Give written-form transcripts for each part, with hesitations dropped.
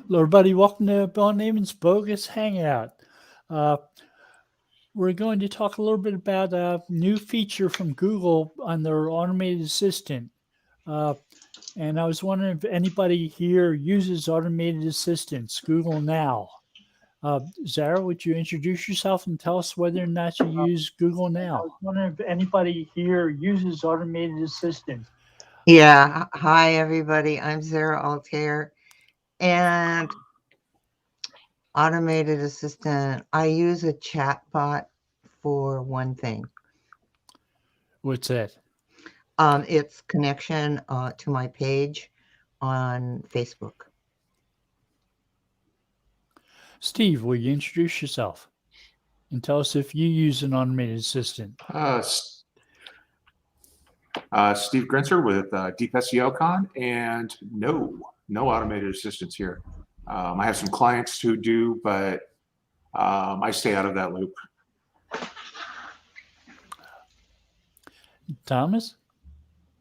Hello, everybody. Welcome to Bill and Amon's Bogus Hangout. Uh, we're going to talk a little bit about a new feature from Google on their automated assistant. Uh, and I was wondering if anybody here uses automated assistants, Google Now. Zara, would you introduce yourself and tell us whether or not you use Google Now? I was wondering if anybody here uses automated assistants. Yeah. Hi, everybody. I'm Sarah Altair. And automated assistant, I use a chat bot for one thing. What's that? It's connection to my page on Facebook. Steve, will you introduce yourself and tell us if you use an automated assistant? Steve Grinzer with Deep SEO Con, and no automated assistants here. I have some clients who do, but I stay out of that loop. Thomas?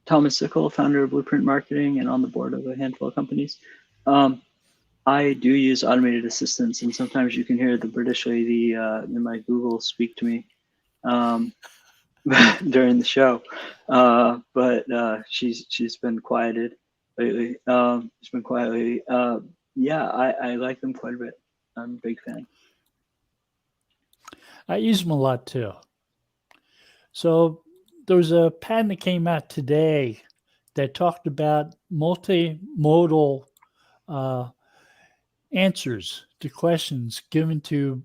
Thomas Sickle, founder of Blueprint Marketing and on the board of a handful of companies. I do use automated assistants, and sometimes you can hear the British lady in my Google speak to me during the show. But she's been quieted lately. She's been quiet lately. Yeah, I like them quite a bit. I'm a big fan. I use them a lot too. So there was a patent that came out today that talked about multi-modal answers to questions given to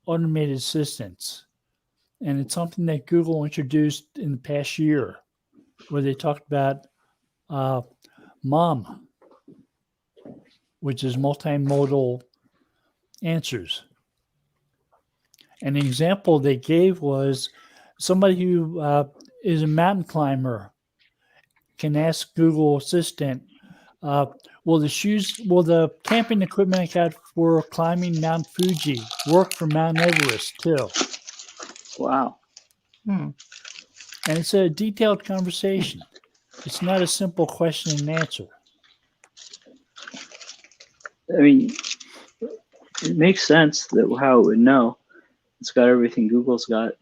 automated assistants. And it's something that Google introduced in the past year, where they talked about mom, which is multimodal answers. And the example they gave was somebody who is a mountain climber can ask Google Assistant, will the camping equipment I got for climbing Mount Fuji work for Mount Everest too? Wow. And it's a detailed conversation. It's not a simple question and answer. I mean, it makes sense that how it would know. It's got everything Google's got.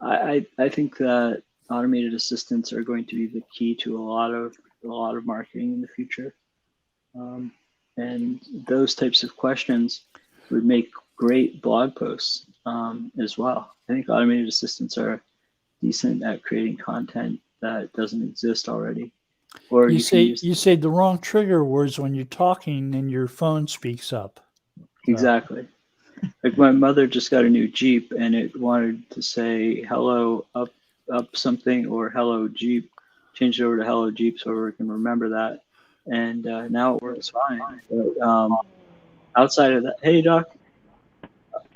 I think that automated assistants are going to be the key to a lot of marketing in the future. And those types of questions would make great blog posts as well. I think automated assistants are decent at creating content that doesn't exist already. Or you say the wrong trigger words when you're talking and your phone speaks up. Exactly. Like my mother just got a new Jeep and it wanted to say hello up something or hello Jeep. Changed it over to hello Jeep so we can remember that. And now it works fine. But outside of that, hey Doc.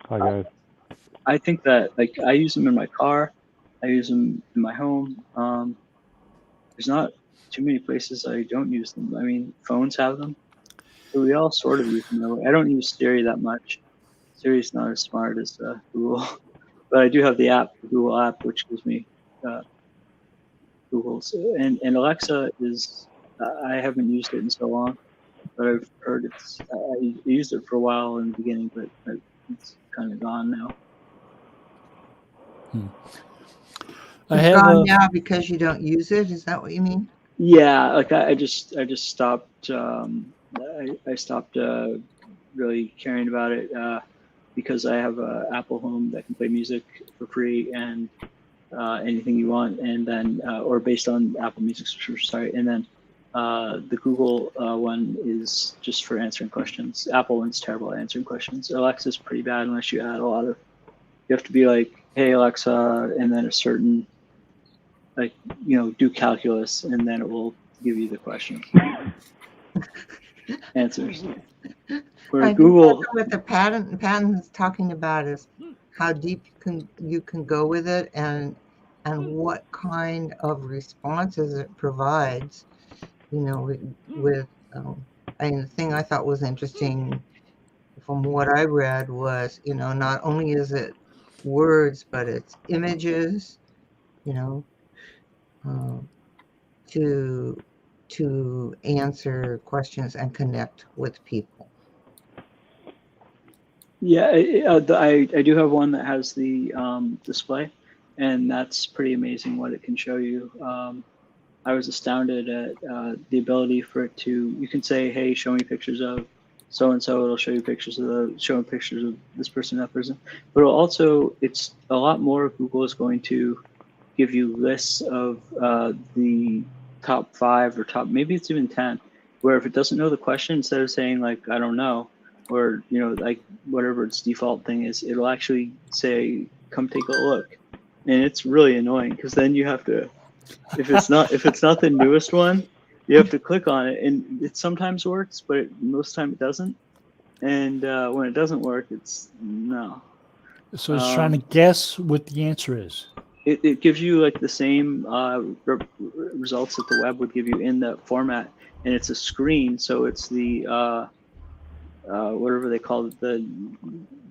Hi guys. I think that like I use them in my car. I use them in my home. There's not too many places I don't use them. I mean, phones have them. So we all sort of use them. I don't use Siri that much. Siri's not as smart as Google, but I do have the app, the Google app, which gives me Google's. And Alexa is, I haven't used it in so long, but I've heard it's, I used it for a while in the beginning, but it's kind of gone now. It's gone now because you don't use it? Is that what you mean? Yeah, like I just stopped. I stopped really caring about it because I have an Apple Home that can play music for free and anything you want, and then or based on Apple Music subscription. Sorry, and then the Google one is just for answering questions. Apple one's terrible at answering questions. Alexa's pretty bad unless you add a lot of. You have to be like, hey Alexa, and then a certain, like, you know, do calculus, and then it will give you the question answers. I Google, what the patent is talking about is how deep you can go with it, and what kind of responses it provides. You know, with and the thing I thought was interesting from what I read was, you know, not only is it words, but it's images, you know, to to answer questions and connect with people. Yeah, I do have one that has the display, and that's pretty amazing what it can show you. I was astounded at the ability for it to. You can say, "Hey, show me pictures of so and so." It'll show you pictures of pictures of this person, that person. But it'll also, it's a lot more. Google is going to give you lists of the top 5 or top, maybe it's even 10. Where if it doesn't know the question, instead of saying like I don't know, or like whatever its default thing is, it'll actually say, "Come take a look," and it's really annoying because then you have to. If it's not the newest one, you have to click on it, and it sometimes works, but most of the time it doesn't. And when it doesn't work, it's no. So it's trying to guess what the answer is. It gives you like the same results that the web would give you in the format, and it's a screen, so it's the whatever they call it, the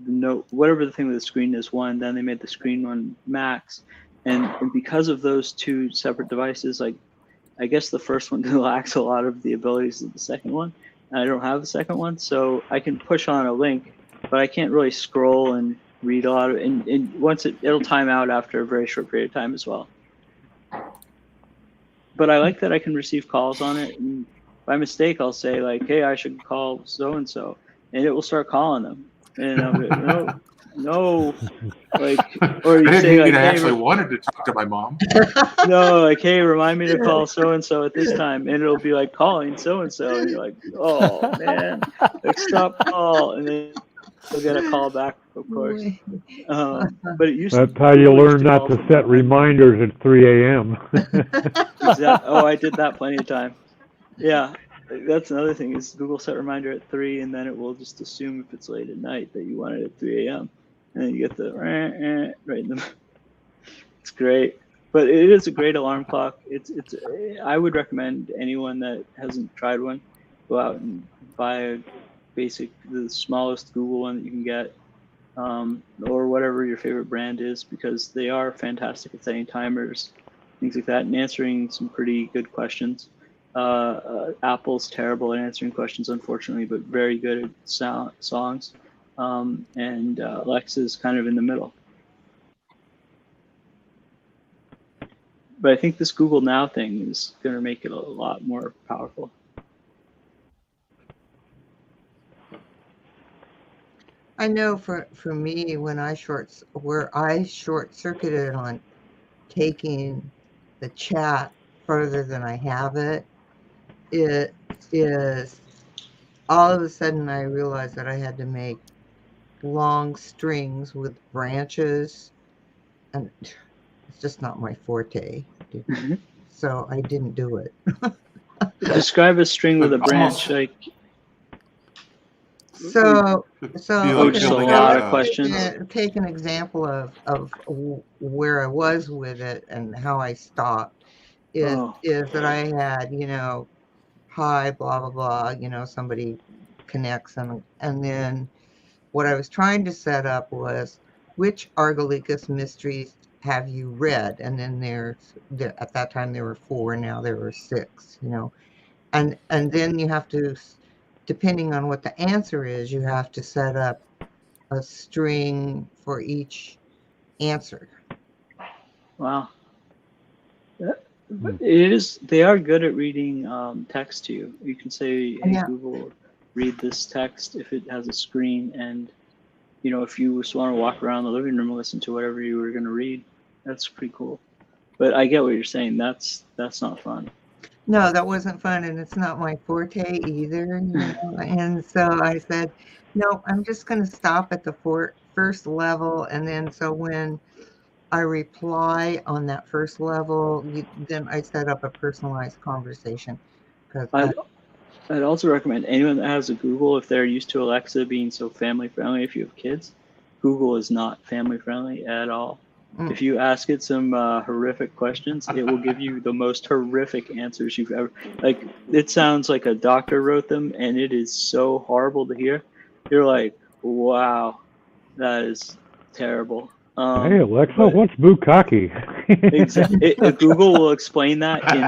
note, whatever the thing with the screen is 1. Then they made the screen one max. And because of those 2 separate devices, like I guess the first one lacks a lot of the abilities of the second one. And I don't have the second one, so I can push on a link, but I can't really scroll and read a lot of it. And once it'll time out after a very short period of time as well. But I like that I can receive calls on it. And by mistake, I'll say like, "Hey, I should call so and so," and it will start calling them. And I'll be like, no, like, or you I didn't say mean like, I "Hey, actually wanted to talk to my mom. no, like, hey, remind me to call so and so at this time," and it'll be like calling so and so, and you're like, "Oh man, like stop call," and then you'll get a call back, of course. But it used That's how you Google used learn to not call to from set behind. reminders at 3 a.m. Oh, I did that plenty of time. Yeah, that's another thing is Google set reminder at 3, and then it will just assume if it's late at night that you want it at 3 a.m. And then you get the right in the. It's great, but it is a great alarm clock. It's. I would recommend anyone that hasn't tried one, go out and buy the smallest Google one that you can get, or whatever your favorite brand is, because they are fantastic at setting timers, things like that, and answering some pretty good questions. Apple's terrible at answering questions, unfortunately, but very good at songs. And Alexa's kind of in the middle. But I think this Google Now thing is going to make it a lot more powerful. I know for me, when I short-circuited on taking the chat further than I have it, it is all of a sudden I realized that I had to make long strings with branches, and it's just not my forte. So I didn't do it. Describe a string with a branch, like. So just a lot of questions. Take an example of where I was with it and how I stopped. Is that I had, hi, blah blah blah, somebody connects, and then what I was trying to set up was, which Argolicus mysteries have you read? And then at that time there were 4, now there were 6, and then you have to, depending on what the answer is, you have to set up a string for each answer. Wow. They are good at reading text to you. You can say, "Hey, Google, read this text," if it has a screen, and if you just want to walk around the living room and listen to whatever you were going to read, that's pretty cool. But I get what you're saying. That's not fun. No, that wasn't fun, and it's not my forte either. And so I said, no, I'm just going to stop at the first level, and then so when I reply on that first level, then I set up a personalized conversation. I'd also recommend anyone that has a Google, if they're used to Alexa being so family friendly, if you have kids, Google is not family friendly at all. If you ask it some horrific questions, it will give you the most horrific answers you've ever. Like, it sounds like a doctor wrote them, and it is so horrible to hear. You're like, wow, that is terrible. Hey Alexa, what's bukkake? Exactly. Google will explain that in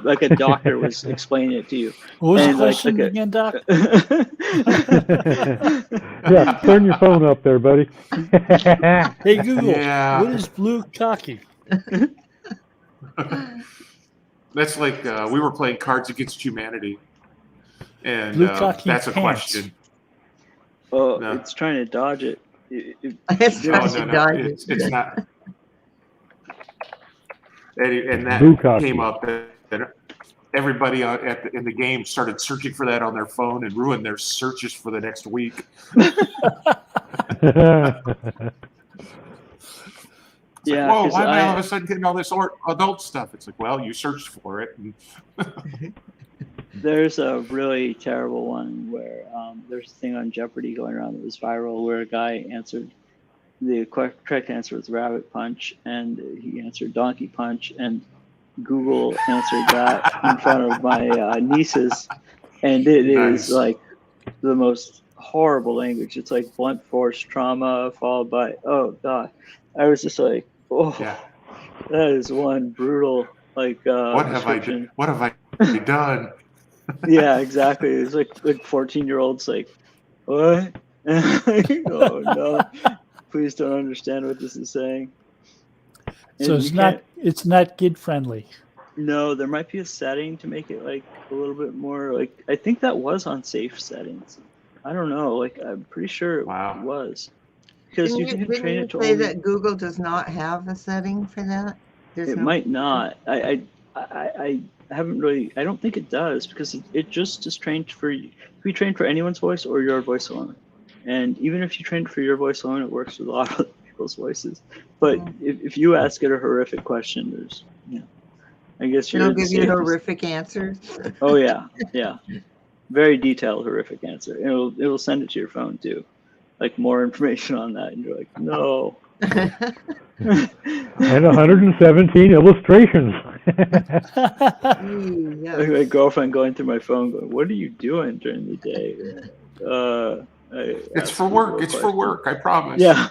like a doctor was explaining it to you. What was the And like question a- again, Doc? Yeah, turn your phone up there, buddy. Hey Google, Yeah. what is blue cocky? That's like we were playing Cards Against Humanity, and Blue cocky that's a pants. question. Oh, No. it's trying to dodge it. It's No, trying no, to no, dodge it. it's not. And that Bukkake. came up, and everybody in the game started searching for that on their phone and ruined their searches for the next week. Yeah, Whoa, 'cause why am I all of a sudden getting all this adult stuff? It's like, well, you searched for it. And there's a really terrible one where there's a thing on Jeopardy going around that was viral where a guy answered the correct answer was rabbit punch, and he answered donkey punch, and Google answered that in front of my nieces, and it Nice. is like the most horrible language. It's like blunt force trauma followed by, oh god. I was just like, oh, yeah, that is one brutal like what have I description. what have I done? Yeah, exactly. It's like 14-year-olds like, what? Oh no, please don't understand what this is saying. So And it's not kid friendly. no, there might be a setting to make it like a little bit more like, I think that was on safe settings. I don't know, like I'm pretty sure it Wow. was. Because you can Didn't train you it to say only, that Google does not have a setting for that? There's it no- might not. I haven't really, I don't think it does because it just is trained for, it can be trained for anyone's voice or your voice alone. And even if you train it for your voice alone, it works with a lot of people's voices. But if you ask it a horrific question, there's, you know, I guess you're It'll in the give you safety- horrific answers. Oh yeah, yeah. Very detailed, horrific answer. It'll send it to your phone too, like more information on that, and you're like, no. And 117 illustrations. Yeah. Like my girlfriend going through my phone, going, "What are you doing during the day?" It's for work. It's for work. I promise. Yeah.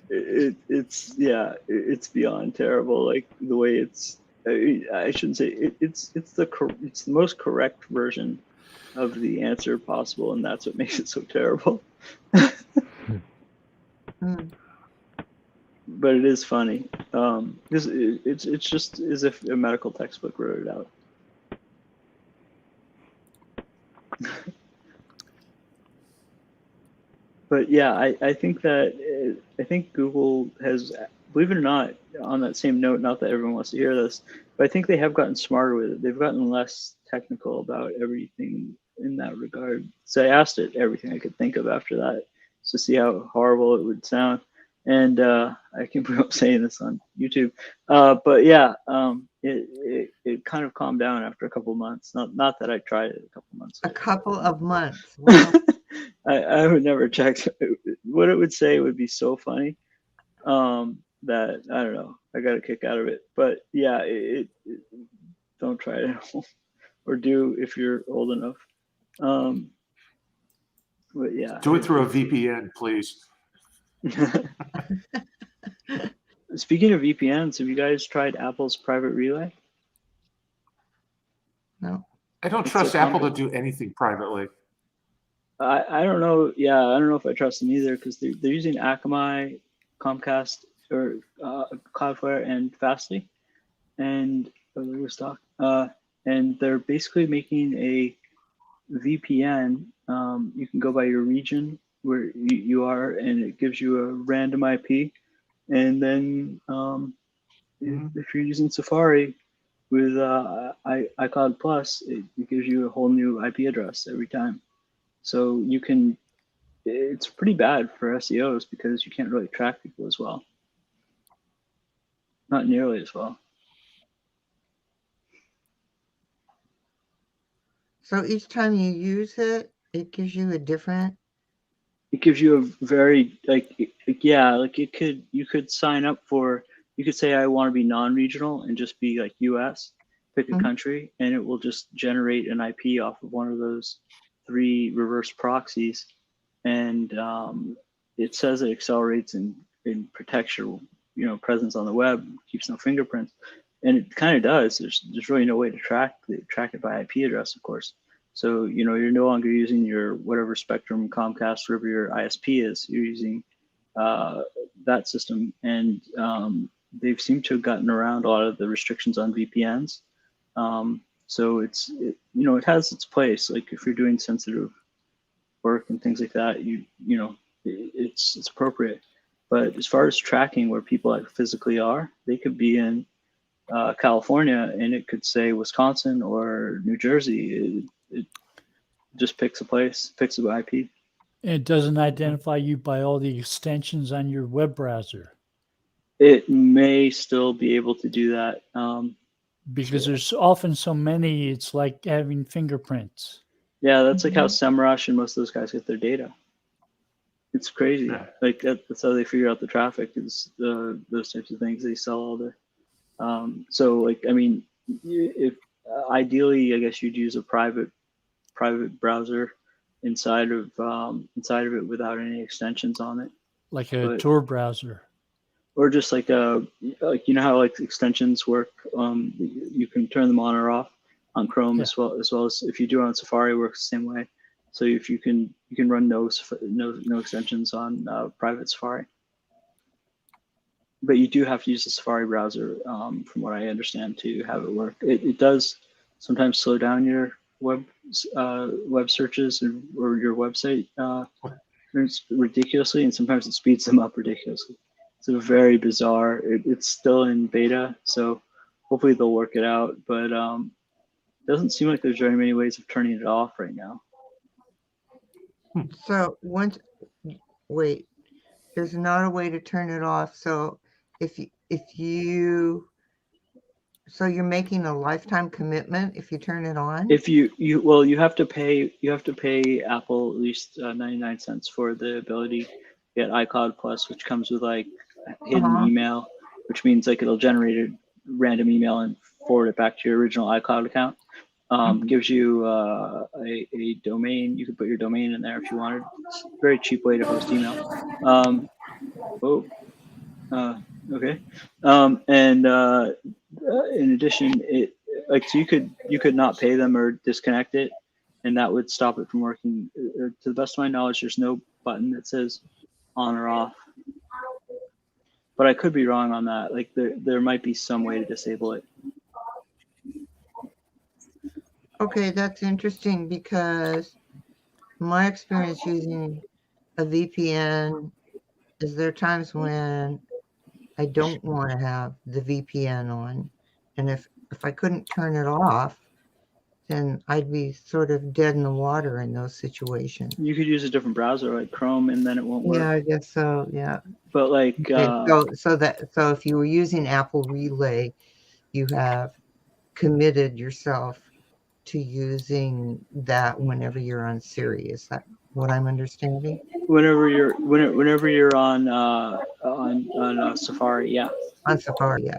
It's beyond terrible. Like the way it's. I shouldn't say it's the most correct version of the answer possible, and that's what makes it so terrible. But it is funny because it's just as if a medical textbook wrote it out. But yeah, I think that I think Google has, believe it or not, on that same note, not that everyone wants to hear this, but I think they have gotten smarter with it. They've gotten less technical about everything in that regard. So I asked it everything I could think of after that to see how horrible it would sound. And I can't believe I'm saying this on YouTube. But yeah, it kind of calmed down after a couple of months. Not that I tried it a couple of months A ago. couple of months. Wow. I would never check. What it would say would be so funny that I don't know. I got a kick out of it. But yeah, don't try it at home, or do if you're old enough. But yeah, Do it through a VPN, please. Speaking of VPNs, have you guys tried Apple's private relay? No. I don't It's trust so Apple to comfortable. do anything privately. I don't know. Yeah, I don't know if I trust them either because they're using Akamai, Comcast, or Cloudflare and Fastly, and and they're basically making a VPN. You can go by your region where you are, and it gives you a random IP. And then if you're using Safari with iCloud Plus, it gives you a whole new IP address every time. So you can, it's pretty bad for SEOs because you can't really track people as well. Not nearly as well. So each time you use it, it gives you a different. It gives you a very you could sign up for, you could say I want to be non-regional and just be like US, pick a country, and it will just generate an IP off of one of those 3 reverse proxies and it says it accelerates and protects your presence on the web, keeps no fingerprints, and it kind of does. There's really no way to track it by IP address, of course. So you're no longer using your whatever Spectrum, Comcast, whatever your ISP is. You're using that system, and they've seemed to have gotten around a lot of the restrictions on VPNs. So it has its place. Like if you're doing sensitive work and things like that, it's appropriate. But as far as tracking where people like physically are, they could be in California and it could say Wisconsin or New Jersey. It just picks a place, picks an IP. It doesn't identify you by all the extensions on your web browser. It may still be able to do that. Because there's often so many, it's like having fingerprints. Yeah, that's like how SEMrush and most of those guys get their data. It's crazy. Yeah. Like that's how they figure out the traffic is those types of things. They sell all the. So like, I mean, if ideally, I guess you'd use a private browser inside of it without any extensions on it. Like a Tor browser. Or just like how like extensions work. You can turn them on or off on Chrome as well as if you do it on Safari, it works the same way. So if you can run no extensions on private Safari, but you do have to use the Safari browser, from what I understand, to have it work. It does sometimes slow down your web searches or your website ridiculously, and sometimes it speeds them up ridiculously. It's a very bizarre. It's still in beta, so hopefully they'll work it out. But it doesn't seem like there's very many ways of turning it off right now. So there's not a way to turn it off. So you're making a lifetime commitment if you turn it on. If you have to pay Apple at least 99 cents for the ability to get iCloud Plus, which comes with like hidden email, which means like it'll generate a random email and forward it back to your original iCloud account. Gives you a domain. You can put your domain in there if you wanted. It's a very cheap way to host email. Okay. And in addition, so you could not pay them or disconnect it, and that would stop it from working. To the best of my knowledge, there's no button that says on or off. But I could be wrong on that. Like there might be some way to disable it. Okay, that's interesting because my experience using a VPN is there are times when I don't want to have the VPN on. And if I couldn't turn it off, then I'd be sort of dead in the water in those situations. You could use a different browser like Chrome and then it won't work. Yeah, I guess so, yeah. But like so if you were using Apple Relay, you have committed yourself to using that whenever you're on Siri. Is that what I'm understanding? Whenever you're on Safari, yeah. On Safari, yeah.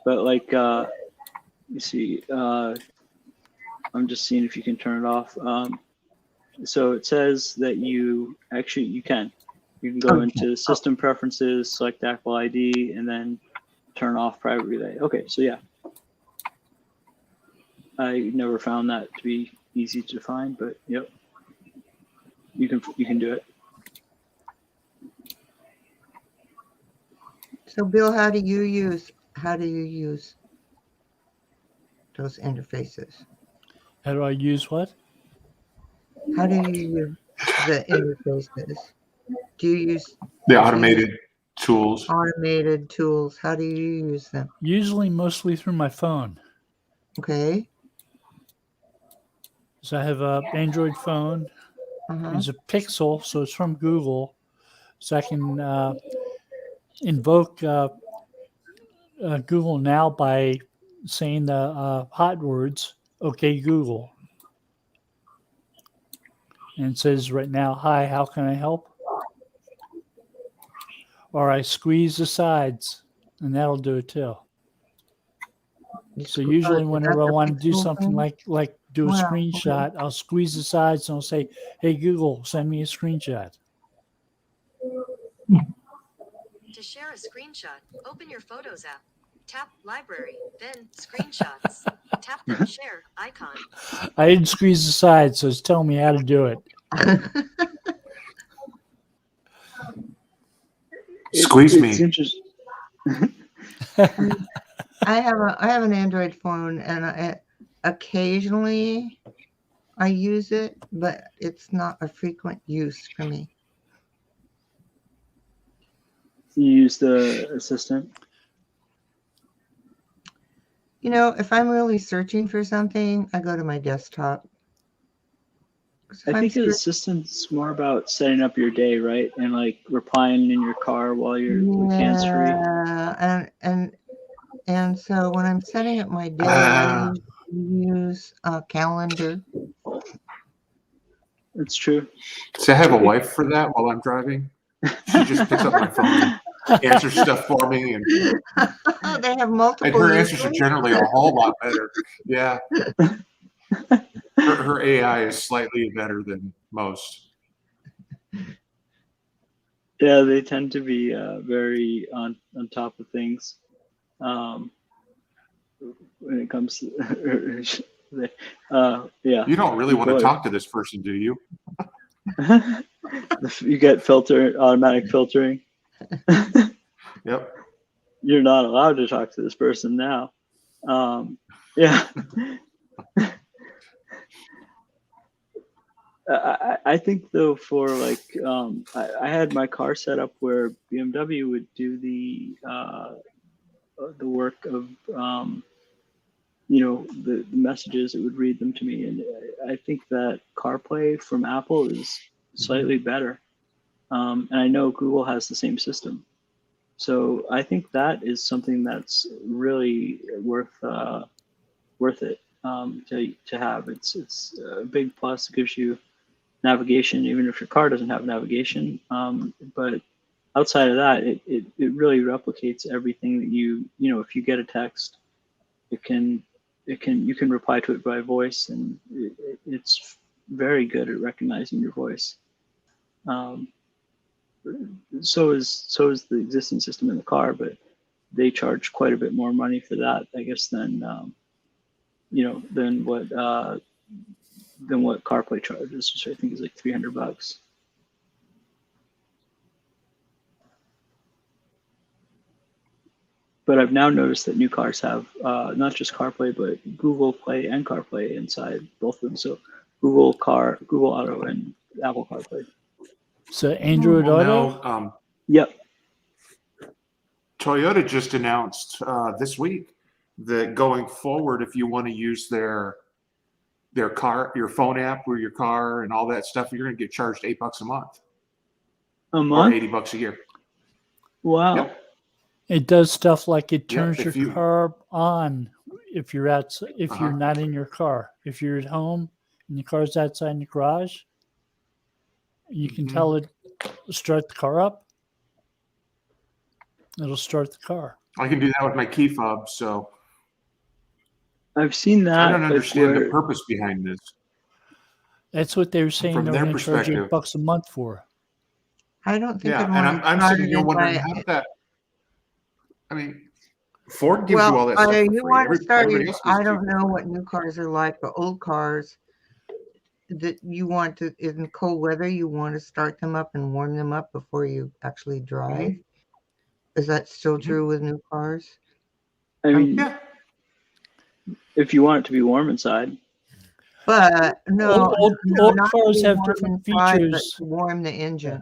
But like you see, I'm just seeing if you can turn it off. So it says that you can go into system preferences, select Apple ID, and then turn off private relay. Okay, so yeah. I never found that to be easy to find, but yep, you can do it. So Bill, how do you use those interfaces? How do I use what? How do you use the interfaces? Do you use The automated tools. automated tools? How do you use them? Usually mostly through my phone. Okay. So I have an Android phone. It's a Pixel, so it's from Google. So I can invoke Google Now by saying the hot words, "Okay, Google." And it says right now, "Hi, how can I help?" Or I squeeze the sides, and that'll do it too. So usually whenever I want to do something like do a Wow. screenshot, I'll squeeze the sides and I'll say, "Hey Google, send me a screenshot." To share a screenshot, open your Photos app. Tap Library, then Screenshots. Tap the Share icon. I didn't squeeze the sides, so it's telling me how to do it. Squeeze me. It's interesting. I have an Android phone, and occasionally I use it, but it's not a frequent use for me. You use the assistant. You know, if I'm really searching for something, I go to my desktop. 'Cause if I I'm think the search- assistant's more about setting up your day, right? And like replying in your car while you're hands free. Yeah, and so when I'm setting up my day, Ah. I use a calendar. It's true. See, I have a wife for that while I'm driving. She just picks up my phone and answers stuff for me, and They have multiple. her answers are uses. generally a whole lot better. Yeah. Her AI is slightly better than most. Yeah, they tend to be very on top of things when it comes to yeah. You don't really want to Boy. talk to this person, do you? You get automatic filtering. Yep. You're not allowed to talk to this person now. Yeah. I think though for like I had my car set up where BMW would do the work of the messages. It would read them to me, and I think that CarPlay from Apple is slightly better. And I know Google has the same system, so I think that is something that's really worth it to have. It's a big plus. It gives you navigation, even if your car doesn't have navigation. But outside of that, it really replicates everything that if you get a text, you can reply to it by voice, and it's very good at recognizing your voice. So is the existing system in the car, but they charge quite a bit more money for that, I guess, than what CarPlay charges, which I think is like $300. But I've now noticed that new cars have not just CarPlay, but Google Play and CarPlay inside both of them. So Google Auto, and Apple CarPlay. So Android Auto. Now, Yep. Toyota just announced this week that going forward, if you want to use their car, your phone app, or your car, and all that stuff, you're going to get charged $8 a month, A or month? $80 a year. Wow. Yep. It does stuff like it Yeah, turns if your you- car on if you're outside, if you're Uh-huh. not in your car. If you're at home and the car's outside in the garage, you can Mhm. tell it start the car up. It'll start the car. I can do that with my key fob, so I've seen that. I don't like, understand the where- purpose behind this. That's what they were saying From they're their going to charge perspective. $8 a month for. I don't think Yeah, I'd and want to I'm start sitting it here in wondering by. how did that. I mean, Ford gives you all that stuff for you free. want to start. Everybody else does I too. don't know what new cars are like, but old cars that you want to, in cold weather, you want to start them up and warm them up before you actually drive. Is that still Mhm. true with new cars? I mean, Yeah. if you want it to be warm inside. But no, Old not to cars be have warm different inside, but features. to warm the engine.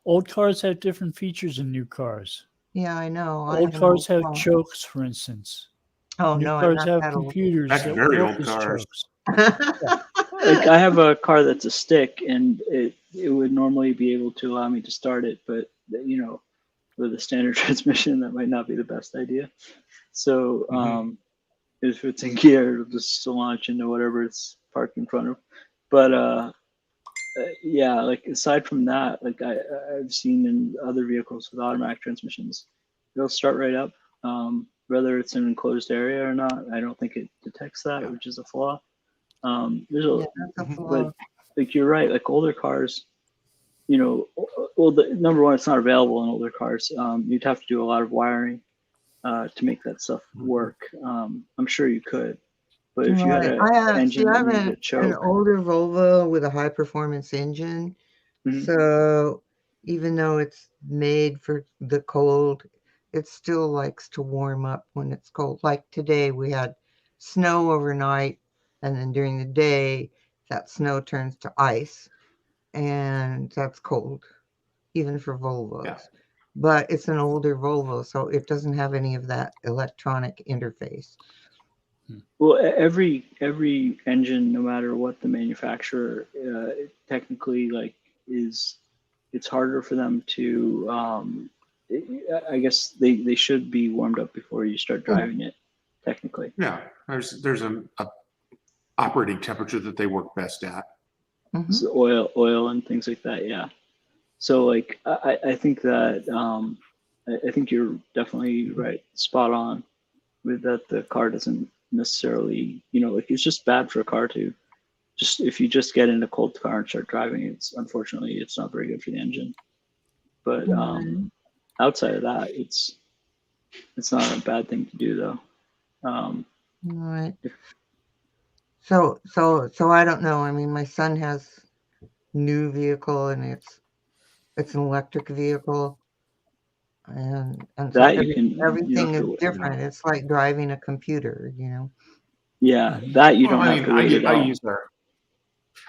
Old cars have different features than new cars. Yeah, I know. I Old have an cars have car. chokes, for instance. Oh New no, I'm cars not have that old. computers That's that very work old as cars. chokes. Like I have a car that's a stick, and it would normally be able to allow me to start it, but with a standard transmission, that might not be the best idea. So Mhm. if it's in gear, it'll just launch into whatever it's parked in front of. But yeah, like aside from that, like I've seen in other vehicles with automatic transmissions, they'll start right up, whether it's an enclosed area or not. I don't think it detects that, which is a flaw. There's a, Yeah, that's a Mhm. flaw. like you're right, like older cars, you know, well, the number one, it's not available in older cars. You'd have to do a lot of wiring to make that stuff work. I'm sure you could, but if you had Right. an engine I that have needed a an choke, older Volvo with a high performance engine. Mhm. So even though it's made for the cold, it still likes to warm up when it's cold. Like today, we had snow overnight, and then during the day, that snow turns to ice, and that's cold, even for Volvos. Yeah. But it's an older Volvo, so it doesn't have any of that electronic interface. well, every engine, no matter what the manufacturer, technically like is, it's harder for them to. I guess they should be warmed up before you start driving it, technically. Yeah, there's a operating temperature that they work best at. Mhm. So oil and things like that. Yeah. So like I think that I think you're definitely right, spot on with that. The car doesn't necessarily, like it's just bad for a car to just, if you just get in a cold car and start driving, it's unfortunately it's not very good for the engine. But outside of that, it's not a bad thing to do though. Right. So I don't know. I mean, my son has new vehicle, and it's an electric vehicle, and so That you can, everything is have to, different. It's like driving a computer, you know. yeah, that you Well, don't I have mean, to worry at all.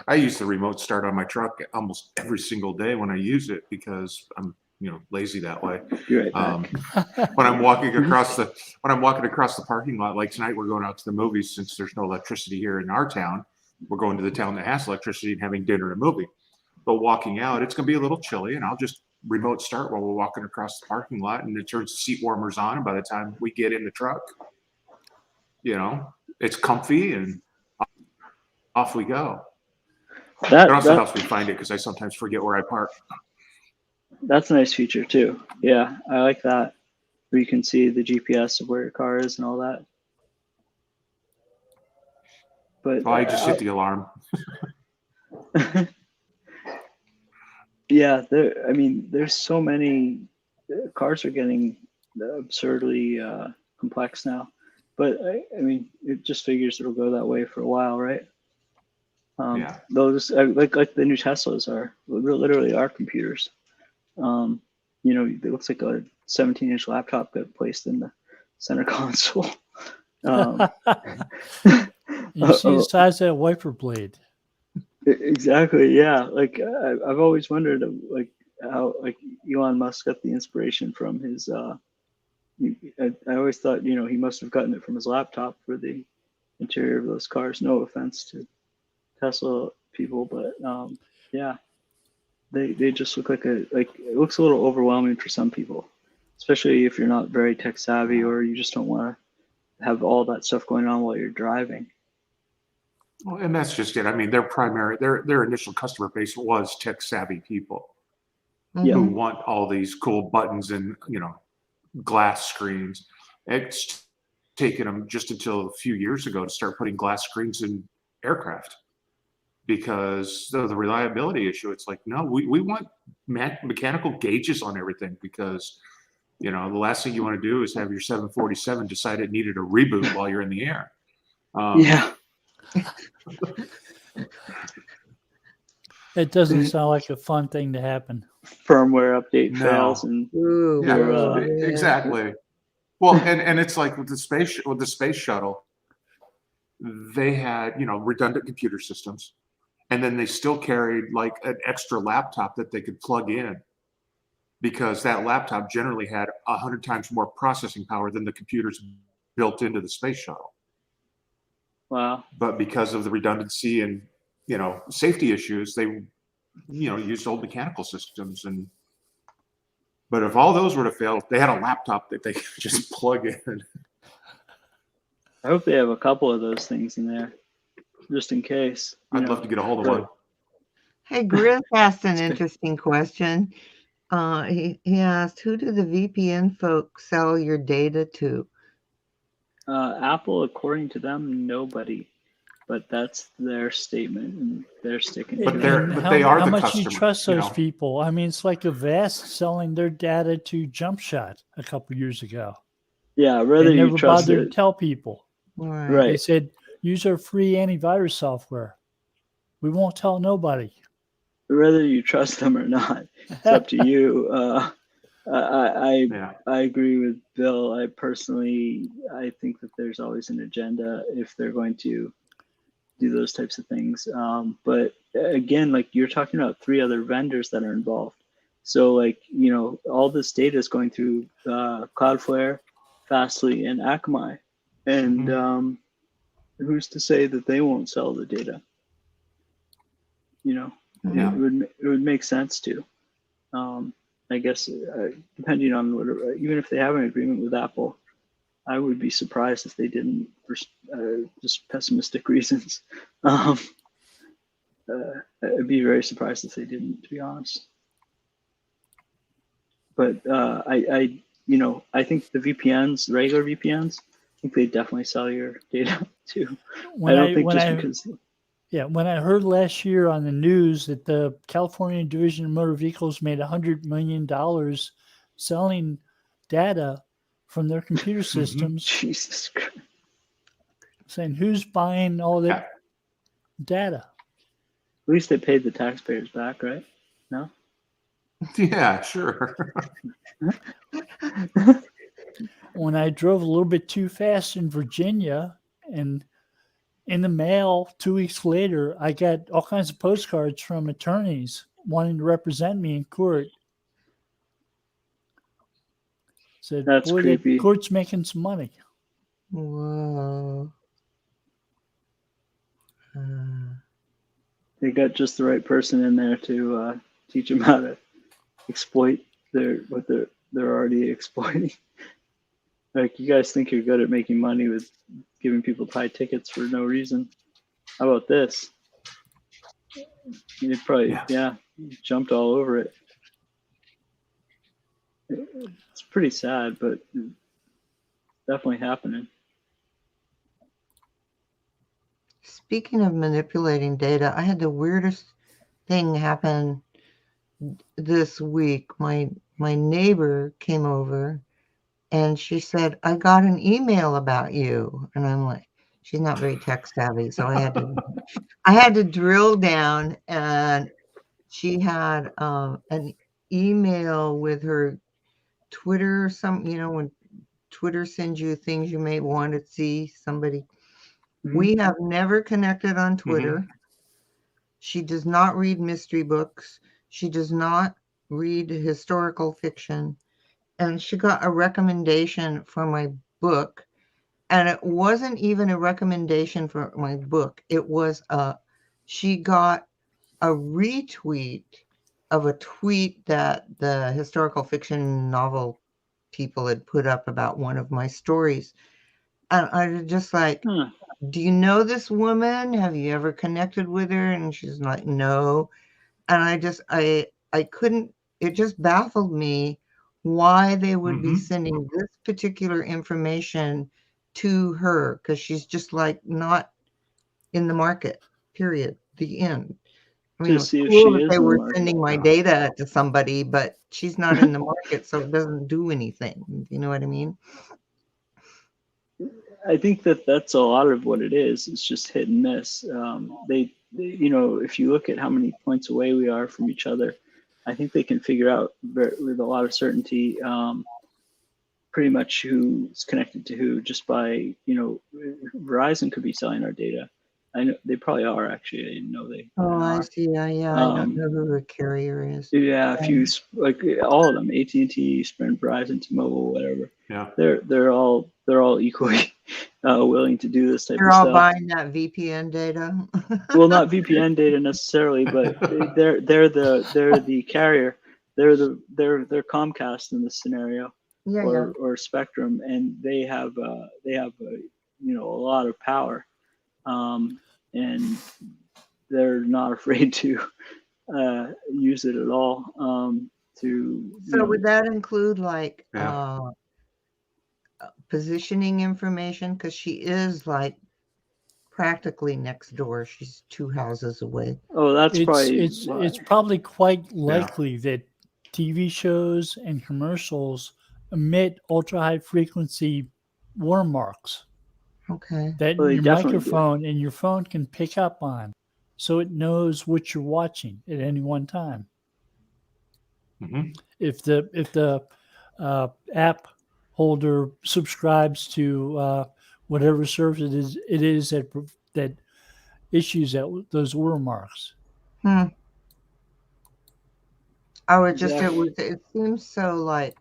I use the remote start on my truck almost every single day when I use it because I'm lazy that way. You're right back. When I'm walking across the parking lot, like tonight we're going out to the movies since there's no electricity here in our town. We're going to the town that has electricity and having dinner and a movie. But walking out, it's going to be a little chilly, and I'll just remote start while we're walking across the parking lot, and it turns the seat warmers on. And by the time we get in the truck, it's comfy, and off we go. It also helps me find it because I sometimes forget where I park. That's a nice feature too. Yeah, I like that. Where you can see the GPS of where your car is and all that. But I just hit the alarm. yeah, there's so many cars are getting absurdly complex now. But I mean, it just figures it'll go that way for a while, right? Yeah. Those like the new Teslas literally are computers. It looks like a 17-inch laptop got placed in the center console. You see the size of that wiper blade. Exactly. Yeah. Like I've always wondered, like how like Elon Musk got the inspiration from his. I always thought he must have gotten it from his laptop for the interior of those cars. No offense to Tesla people, but yeah, they just look like it looks a little overwhelming for some people, especially if you're not very tech savvy or you just don't want to have all that stuff going on while you're driving. Well, and that's just it. I mean, their initial customer base was tech savvy people who want all these cool buttons and glass screens. It's taken them just until a few years ago to start putting glass screens in aircraft because of the reliability issue. It's like, no, we want mechanical gauges on everything because the last thing you want to do is have your 747 decide it needed a reboot while you're in the air. Yeah. It doesn't sound like a fun thing to happen. Firmware update fails and exactly. Well, and it's like with the space shuttle, they had redundant computer systems, and then they still carried like an extra laptop that they could plug in because that laptop generally had 100 times more processing power than the computers built into the space shuttle. Wow. But because of the redundancy and safety issues, they used old mechanical systems. But if all those were to fail, they had a laptop that they could just plug in. I hope they have a couple of those things in there, just in case. I'd love to get a hold of one. Hey, Griff asked an interesting question. He asked, who do the VPN folks sell your data to? Apple, according to them, nobody. but that's their statement, and they're sticking to But it. they're- And but how, they are how the much customer, you trust you those know? people? I mean, it's like Avast selling their data to JumpShot a couple years ago. Yeah, They whether you never trust bothered to it, tell people. Right. They right? said, use our free antivirus software. We won't tell nobody. Whether you trust them or not, it's up to you. Yeah. I agree with Bill. I think that there's always an agenda if they're going to do those types of things. But again, like you're talking about 3 other vendors that are involved. So like, all this data is going through Cloudflare, Fastly, and Akamai. And who's to say that they won't sell the data? Yeah. It would make sense to. I guess depending on whatever, even if they have an agreement with Apple, I would be surprised if they didn't, for just pessimistic reasons. I'd be very surprised if they didn't, to be honest. But I think the VPNs, regular VPNs, I think they definitely sell your data too. When I don't I think when just I because. yeah, when I heard last year on the news that the California Division of Motor Vehicles made $100 million selling data from their computer systems, Jesus Christ. saying who's buying all that data? At least they paid the taxpayers back, right? No? Yeah, sure. When I drove a little bit too fast in Virginia, and in the mail 2 weeks later, I got all kinds of postcards from attorneys wanting to represent me in court. Said, That's boy, creepy. the court's making some money. Whoa. They got just the right person in there to teach them how to exploit what they're already exploiting. Like, you guys think you're good at making money with giving people high tickets for no reason. How about this? You probably jumped all over it. It's pretty sad, but definitely happening. Speaking of manipulating data, I had the weirdest thing happen this week. My neighbor came over and she said, I got an email about you. And I'm like, she's not very tech savvy. So I had to drill down, and she had an email with her Twitter, when Twitter sends you things you may want to see somebody. Mm-hmm. We have never connected on Twitter. She does not read mystery books. She does not read historical fiction. And she got a recommendation for my book. And it wasn't even a recommendation for my book. It was she got a retweet of a tweet that the historical fiction novel people had put up about one of my stories. And I was just like, do you know this woman? Have you ever connected with her? And she's like, no. And I couldn't, it just baffled me why they would be sending this particular information to her, because she's just like not in the market, period, the end. I mean, To it was see if cool she that is they in the were market. sending my data to somebody, but she's not in the market, so it doesn't do anything. You know what I mean? I think that that's a lot of what it is. It's just hit and miss. They, if you look at how many points away we are from each other, I think they can figure out with a lot of certainty pretty much who's connected to who just by, Verizon could be selling our data. I know they probably are, actually. I didn't know they I are. see. Yeah, I don't know who the carrier is. Yeah, a few, like all of them, AT&T, Sprint, Verizon, T-Mobile, whatever. Yeah. They're all equally willing to do this type They're of all stuff. buying that VPN data. Well, not VPN data necessarily, but they're the carrier. They're they're Comcast in this scenario, or Spectrum, and they have a lot of power, and they're not afraid to use it at all. So would that include like positioning information? Because she is like practically next door. She's 2 houses away. Oh, that's probably It's probably quite likely that TV shows and commercials emit ultra high frequency watermarks Okay. that Well, they your definitely do. microphone and your phone can pick up on, so it knows what you're watching at any one time. Mhm. If the app holder subscribes to whatever service it is that issues those watermarks. Hmm. I would Exactly. it seems so like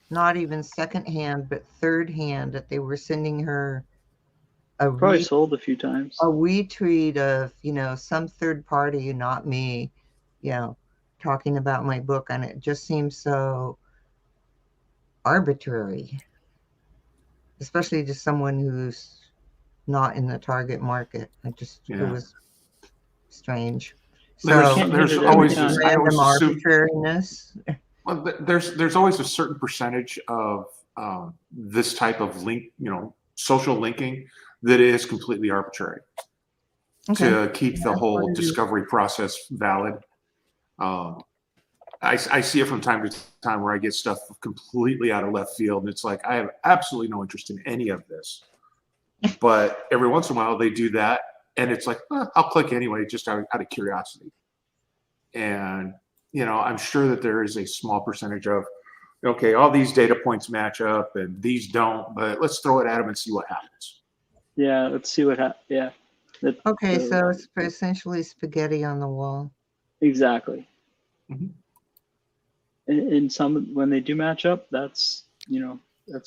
not even secondhand, but third hand that they were sending her a probably sold a few times. retweet of, some third party, not me, talking about my book. And it just seems so arbitrary, especially to someone who's not in the target market. It was strange. There's always this, I random always assume, arbitrariness. well, there's always a certain percentage of this type of link, social linking that is completely arbitrary to keep the whole discovery process valid. I see it from time to time where I get stuff completely out of left field, and it's like I have absolutely no interest in any of this. But every once in a while they do that, and it's like, I'll click anyway, just out of curiosity. And I'm sure that there is a small percentage of, okay, all these data points match up and these don't, but let's throw it at them and see what happens. Yeah, let's see what happens. Yeah. Okay, so it's essentially spaghetti on the wall. Exactly. Mhm. And some, when they do match up, that's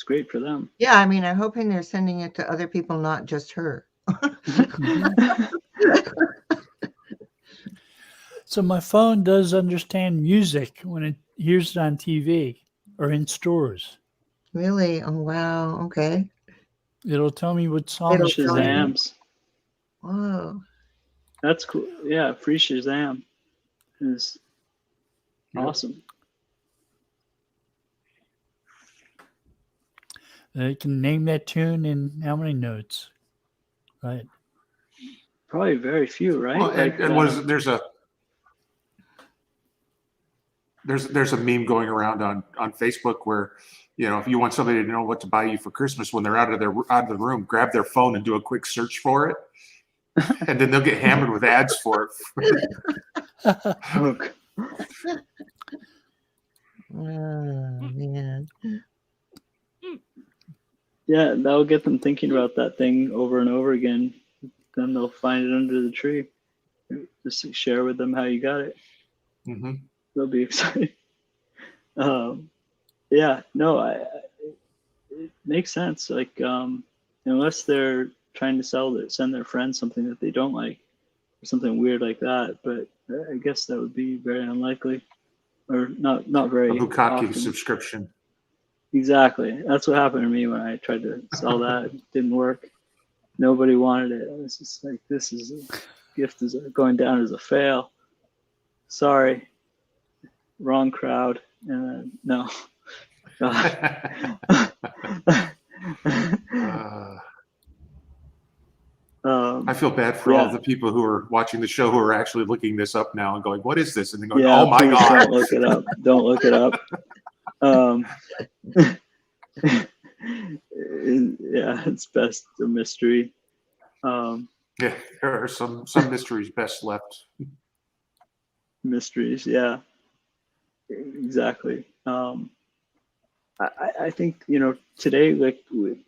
great for them. Yeah, I mean, I'm hoping they're sending it to other people, not just her. So my phone does understand music when it hears it on TV or in stores. Really? Oh, wow. Okay. It'll tell me what It'll songs. tell you. Shazams. Whoa. That's cool. Yeah, free Shazam is awesome. It can name that tune in how many notes, right? Probably very few, right? Well, there's a meme going around on Facebook where, if you want somebody to know what to buy you for Christmas when they're out of the room, grab their phone and do a quick search for it, and then they'll get hammered with ads for it. Look. Oh, man. Yeah, that'll get them thinking about that thing over and over again. Then they'll find it under the tree. Just share with them how you got it. Mm-hmm. They'll be excited. Yeah, no, it makes sense. Like, unless they're trying to send their friends something that they don't like, or something weird like that. But I guess that would be very unlikely, or not very A Bukkake often. subscription. Exactly. That's what happened to me when I tried to sell that. It didn't work. Nobody wanted it. I was just like, this gift is going down as a fail. Sorry. Wrong crowd. No. I feel bad for all the people who are watching the show who are actually looking this up now and going, what is this? And then going, oh my God. Don't look it up. Don't look it up. Yeah, it's best a mystery. Yeah, there are some mysteries best left. Mysteries, yeah, exactly. I think today, like,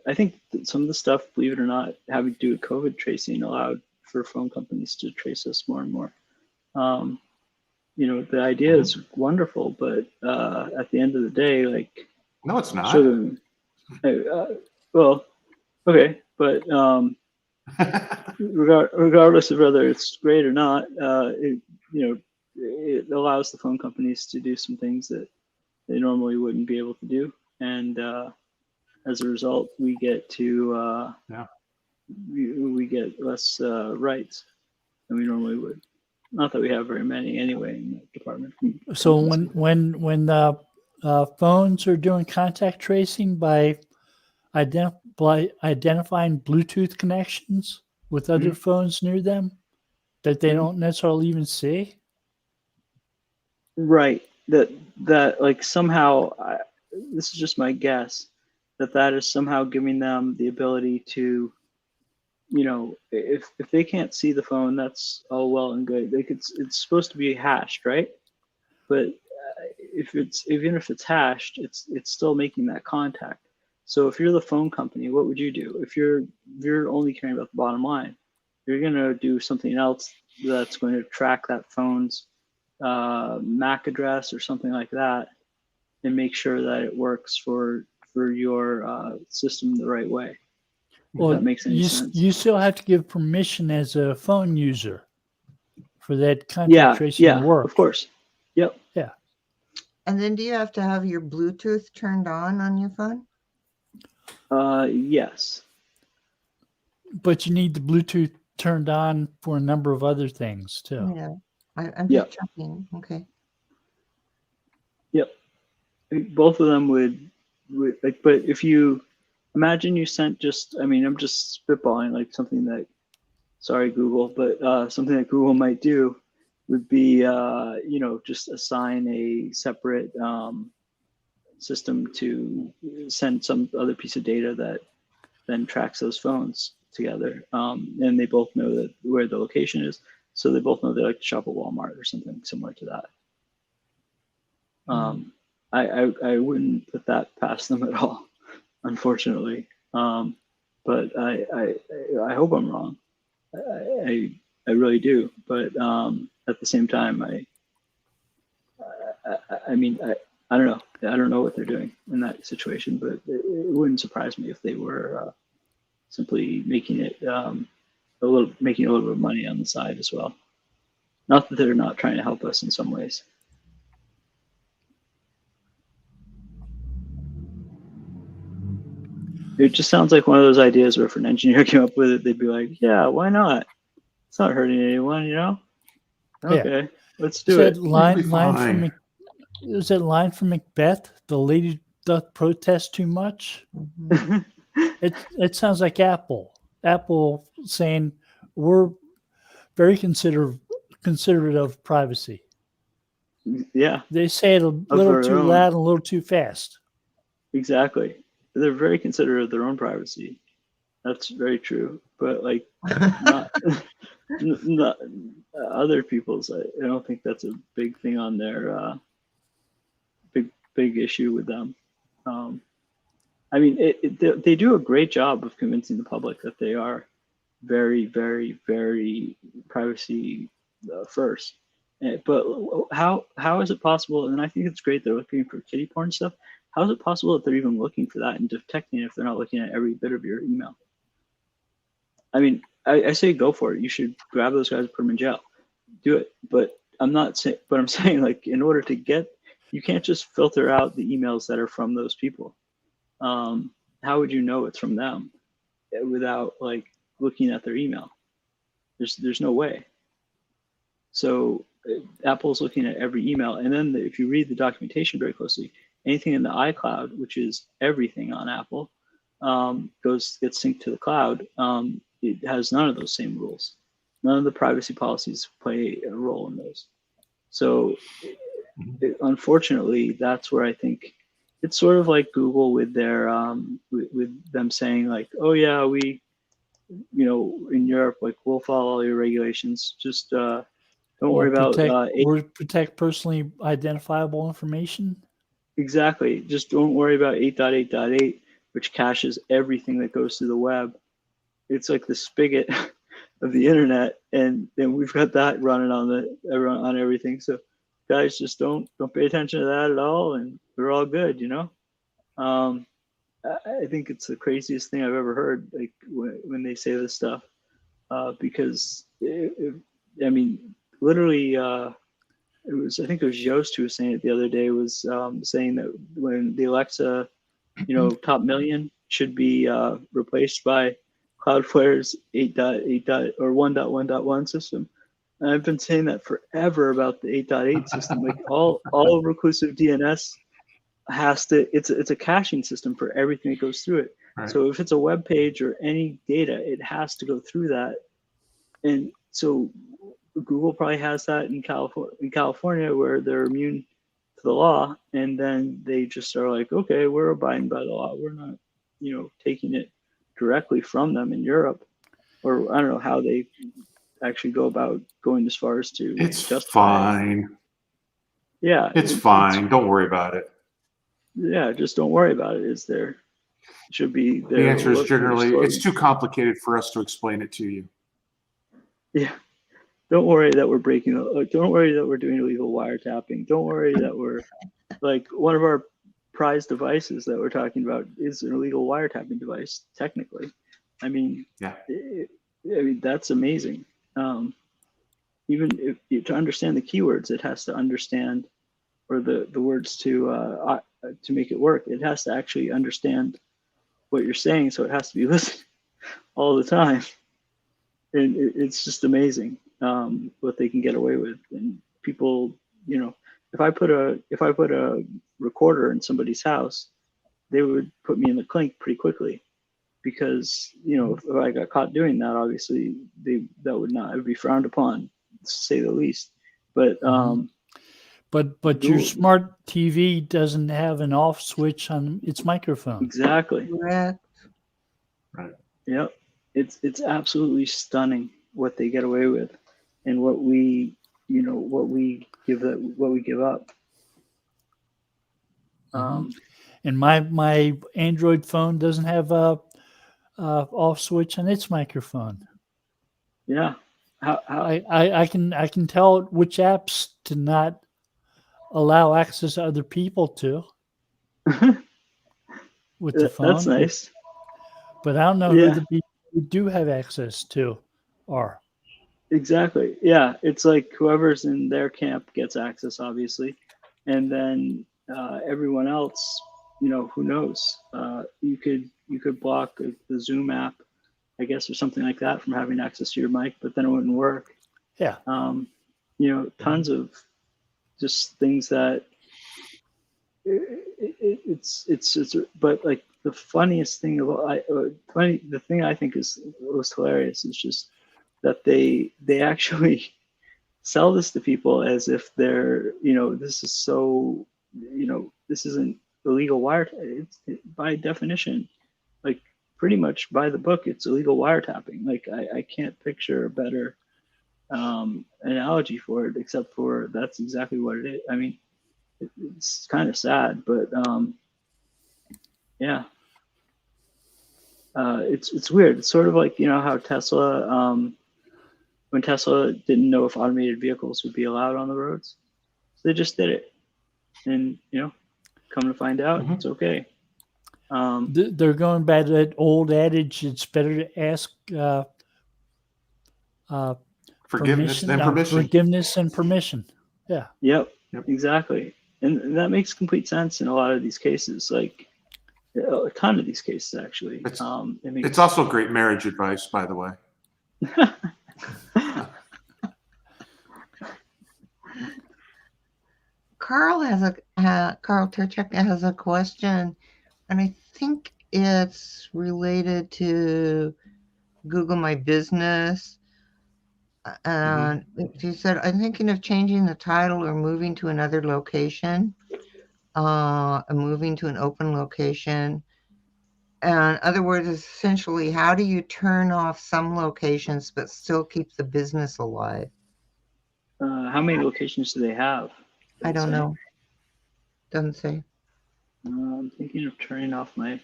I think that some of the stuff, believe it or not, having to do with COVID tracing allowed for phone companies to trace us more and more. The idea is wonderful, but at the end of the day, like, no, it's not. Well, okay, but regardless of whether it's great or not, it allows the phone companies to do some things that they normally wouldn't be able to do, and as a result, we get to we get less rights than we normally would. Not that we have very many anyway in the department. So when phones are doing contact tracing by identifying Bluetooth connections, with other phones near them that they don't necessarily even see? Right. That like somehow, this is just my guess, that is somehow giving them the ability to, if they can't see the phone, that's all well and good. Like it's supposed to be hashed, right? But even if it's hashed, it's still making that contact. So if you're the phone company, what would you do? If you're only caring about the bottom line, you're gonna do something else that's going to track that phone's MAC address or something like that, and make sure that it works for your system the right way. If that makes any sense. You still have to give permission as a phone user for that contact tracing to work. Of course. Yep. Yeah. And then do you have to have your Bluetooth turned on your phone? Yes. But you need the Bluetooth turned on for a number of other things too. Yeah. I'm just checking. Okay. Yep. Both of them would like, but if you imagine you sent I'm just spitballing like something that, sorry Google, but something that Google might do would be just assign a separate system to send some other piece of data that then tracks those phones together, and they both know that where the location is, so they both know they like to shop at Walmart or something similar to that. I wouldn't put that past them at all, unfortunately. But I hope I'm wrong. I really do. But at the same time, I don't know. I don't know what they're doing in that situation, but it wouldn't surprise me if they were simply making it making a little bit of money on the side as well. Not that they're not trying to help us in some ways. It just sounds like one of those ideas where if an engineer came up with it, they'd be like, yeah, why not? It's not hurting anyone, Okay, let's do it. Is that line from Macbeth? The lady doth protest too much. It sounds like Apple. Apple saying we're very considerate of privacy. Yeah. They say it a little too loud and a little too fast. Exactly. They're very considerate of their own privacy. That's very true. But like not other people's, I don't think that's a big thing on their big issue with them. They do a great job of convincing the public that they are very, very, very privacy first. But how is it possible? And I think it's great they're looking for kiddie porn stuff. How is it possible that they're even looking for that and detecting it if they're not looking at every bit of your email? I mean, I say go for it. You should grab those guys and put them in jail. Do it. But I'm saying like in order to you can't just filter out the emails that are from those people. How would you know it's from them without like looking at their email? There's no way. So Apple's looking at every email, and then if you read the documentation very closely, anything in the iCloud, which is everything on Apple, gets synced to the cloud. It has none of those same rules. None of the privacy policies play a role in those. So unfortunately, that's where I think it's sort of like Google with their with them saying like, oh yeah, we, in Europe, like we'll follow all your regulations. Just don't worry about protect personally identifiable information. Exactly. Just don't worry about 8.8.8, which caches everything that goes through the web. It's like the spigot of the internet, and we've got that running on everything. So guys, just don't pay attention to that at all, and we're all good, I think it's the craziest thing I've ever heard, like when they say this stuff, because literally, I think it was Yoast who was saying it the other day, was saying that when the Alexa, top million should be replaced by Cloudflare's 8.8 or 1.1.1 system. And I've been saying that forever about the 8.8 system. Like all reclusive DNS it's a caching system for everything that goes through it. Right. So if it's a web page or any data, it has to go through that. And so Google probably has that in California where they're immune to the law, and then they just are like, okay, we're abiding by the law. We're not, taking it directly from them in Europe, or I don't know how they actually go about going as far as to It's justify it. fine. Yeah, It's fine. Don't worry about it. Yeah, just don't worry about it. Should be The there. answer is generally, it's too complicated for us to explain it to you. Yeah. Don't worry that we're don't worry that we're doing illegal wiretapping. Don't worry that we're like one of our prized devices that we're talking about is an illegal wiretapping device, technically. I mean, Yeah. That's amazing. Even if to understand the keywords, it has to understand, or the words to make it work. It has to actually understand what you're saying, so it has to be listening all the time. And it's just amazing what they can get away with. And people, if I put a recorder in somebody's house, they would put me in the clink pretty quickly, because if I got caught doing that, obviously it would be frowned upon, to say the least. But But your smart TV doesn't have an off switch on its microphone. Exactly. Correct. Right. Yep. It's absolutely stunning what they get away with, and what we give up. And my Android phone doesn't have a off switch on its microphone. Yeah. How I can tell which apps to not allow access to other people to with the phone. That's nice. But I don't know who the people who do have access to are. Exactly. Yeah. It's like whoever's in their camp gets access, obviously. And then everyone else, who knows? You could block the Zoom app, I guess, or something like that, from having access to your mic, but then it wouldn't work. Yeah. Tons of just things that but like the funniest thing the thing I think is most hilarious is just that they actually sell this to people as if they're, this is so, this isn't illegal by definition, like pretty much by the book, it's illegal wiretapping. Like I can't picture a better analogy for it, except for that's exactly what it is. I mean, it's kind of sad, but yeah. It's weird. It's sort of like, how Tesla, when Tesla didn't know if automated vehicles would be allowed on the roads, so they just did it. And, come to find out, it's okay. They're going back to that old adage, it's better to ask Forgiveness than permission. Forgiveness and permission. Yeah. Yep. Exactly. And that makes complete sense in a lot of these cases, like a ton of these cases, actually. It's also great marriage advice, by the way. Carl Turchak has a question, and I think it's related to Google My Business. And she said, I'm thinking of changing the title or moving to another location, moving to an open location. And in other words, essentially, how do you turn off some locations but still keep the business alive? How many locations do they have? I don't know. Doesn't say. I'm thinking of turning off my.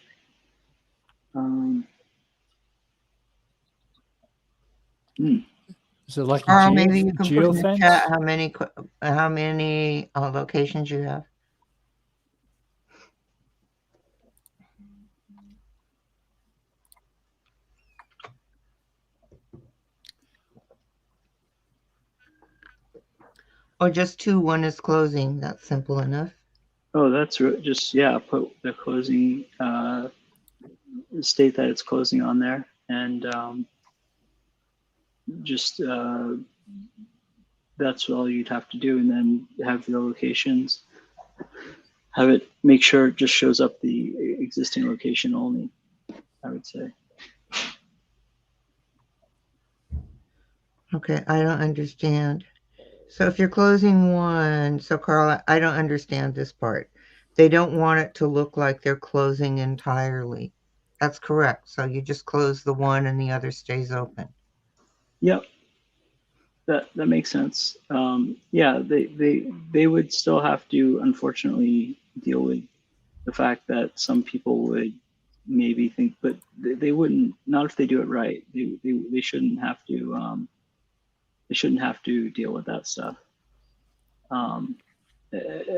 Is it like Carl, maybe you can put in the geofence? chat how many locations you have. Or just two, one is closing. That's simple enough. Oh, that's just, put the closing, state that it's closing on there, and that's all you'd have to do, and then have the locations, have it make sure it just shows up the existing location only. I would say. Okay, I don't understand. So if you're closing one, so Carl, I don't understand this part. They don't want it to look like they're closing entirely. That's correct. So you just close the one and the other stays open. Yep, that makes sense. Yeah, they would still have to, unfortunately, deal with the fact that some people would maybe think, but they wouldn't. Not if they do it right. They shouldn't have to. They shouldn't have to deal with that stuff.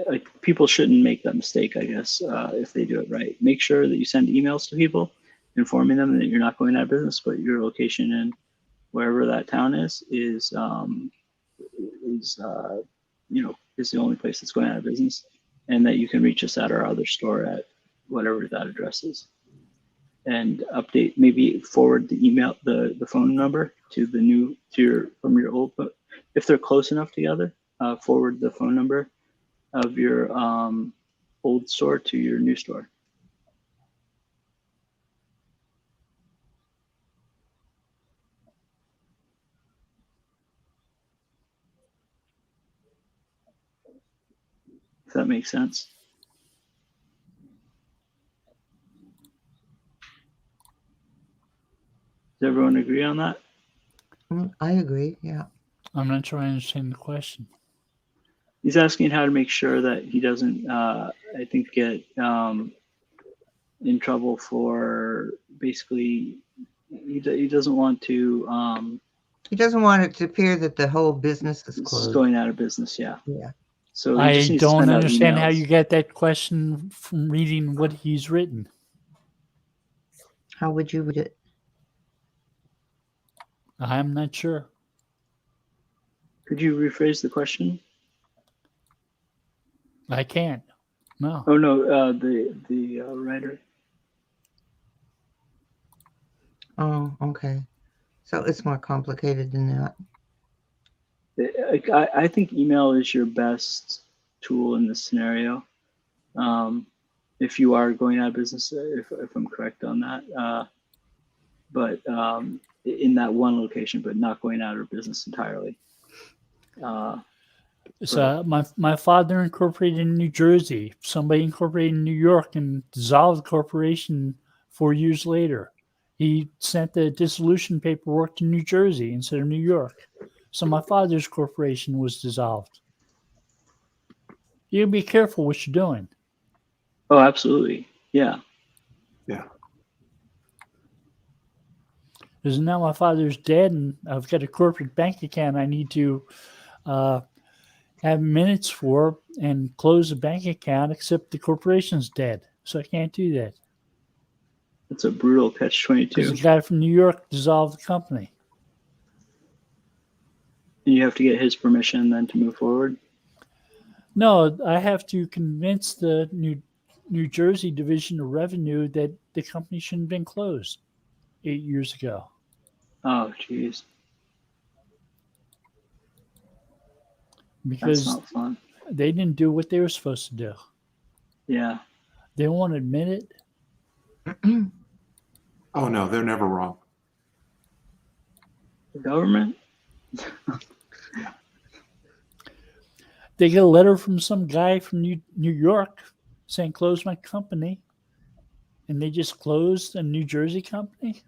Like people shouldn't make that mistake, I guess, if they do it right. Make sure that you send emails to people informing them that you're not going out of business, but your location in wherever that town is is the only place that's going out of business, and that you can reach us at our other store at whatever that address is, and update, maybe forward the email, the phone number to the new, from your old, but if they're close enough together, forward the phone number of your old store to your new store. If that makes sense. Does everyone agree on that? I agree. Yeah. I'm not sure I understand the question. He's asking how to make sure that he doesn't, I think, get in trouble for basically, he doesn't want to. He doesn't want it to appear that the whole business is It's closed. going out of business, yeah. Yeah. So he I just needs to don't send out understand how emails. you get that question from reading what he's written. How would you read it? I'm not sure. Could you rephrase the question? I can't. No. Oh no, the writer. Oh, okay. So it's more complicated than that. I think email is your best tool in this scenario. If you are going out of business, if I'm correct on that, but in that one location, but not going out of business entirely. So my father incorporated in New Jersey. Somebody incorporated in New York and dissolved the corporation 4 years later. He sent the dissolution paperwork to New Jersey instead of New York. So my father's corporation was dissolved. You gotta be careful what you're doing. Oh, absolutely. Yeah. Yeah. Because now my father's dead and I've got a corporate bank account I need to have minutes for and close the bank account, except the corporation's dead. So I can't do that. It's a brutal catch-22. Because the guy from New York dissolved the company. And you have to get his permission then to move forward. No, I have to convince the New Jersey Division of Revenue that the company shouldn't have been closed 8 years ago. Oh, geez. That's Because not fun. they didn't do what they were supposed to do. Yeah. They don't want to admit it. Oh no, they're never wrong. The government? They get a letter from some guy from New York saying close my company, and they just closed a New Jersey company?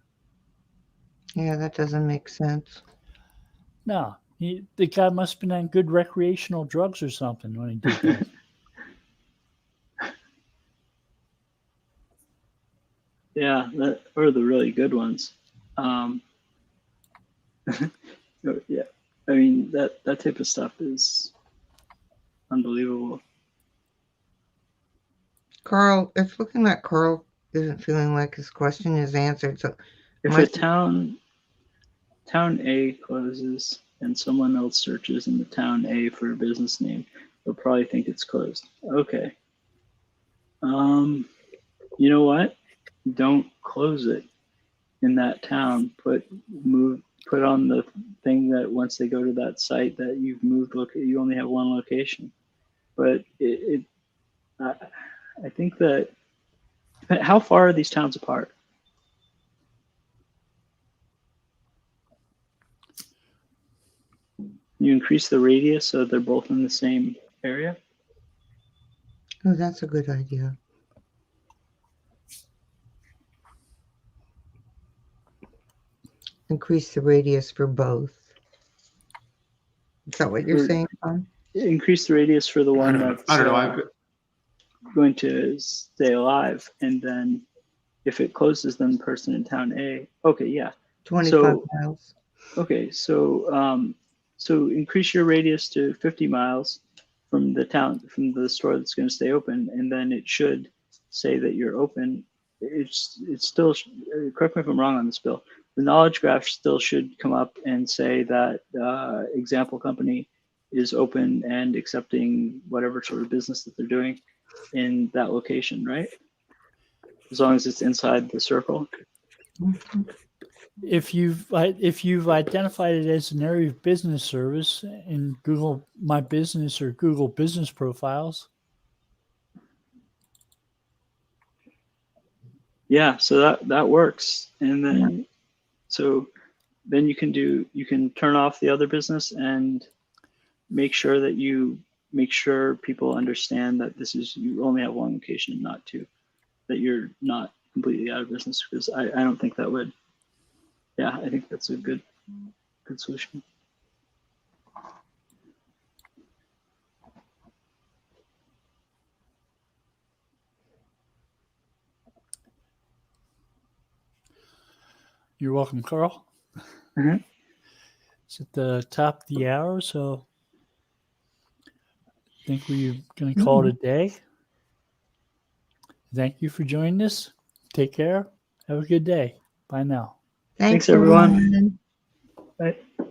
Yeah, that doesn't make sense. No, the guy must have been on good recreational drugs or something when he did that. Yeah, or the really good ones. Yeah, I mean that type of stuff is unbelievable. Carl, it's looking like Carl isn't feeling like his question is answered. So If a town A closes and someone else searches in the town A for a business name, they'll probably think it's closed. Okay. You know what? Don't close it in that town. Put on the thing that once they go to that site that you've moved, you only have one location. But I think that, how far are these towns apart? You increase the radius so they're both in the same area. Oh, that's a good idea. Increase the radius for both. Is that what you're For- saying, Tom? Increase the radius for the I one don't know. that's I don't know. going to stay alive, and then if it closes, then the person in town A. Okay, yeah. 25 miles. Okay, so so increase your radius to 50 miles from the store that's going to stay open, and then it should say that you're open. It's still, correct me if I'm wrong on this, Bill. The knowledge graph still should come up and say that example company is open and accepting whatever sort of business that they're doing in that location, right? As long as it's inside the circle. Mhm. If you've identified it as an area of business service in Google My Business or Google Business Profiles, Yeah, so that works, and then so then you can turn off the other business and make sure people understand that you only have one location, not two, that you're not completely out of business, because I don't think that would. Yeah, I think that's a good solution. you're welcome, Carl. Mhm. It's at the top of the hour, so I think we're going to call it a day. Thank you for joining us. Take care. Have a good day. Bye now. Thanks, everyone. everyone. Bye.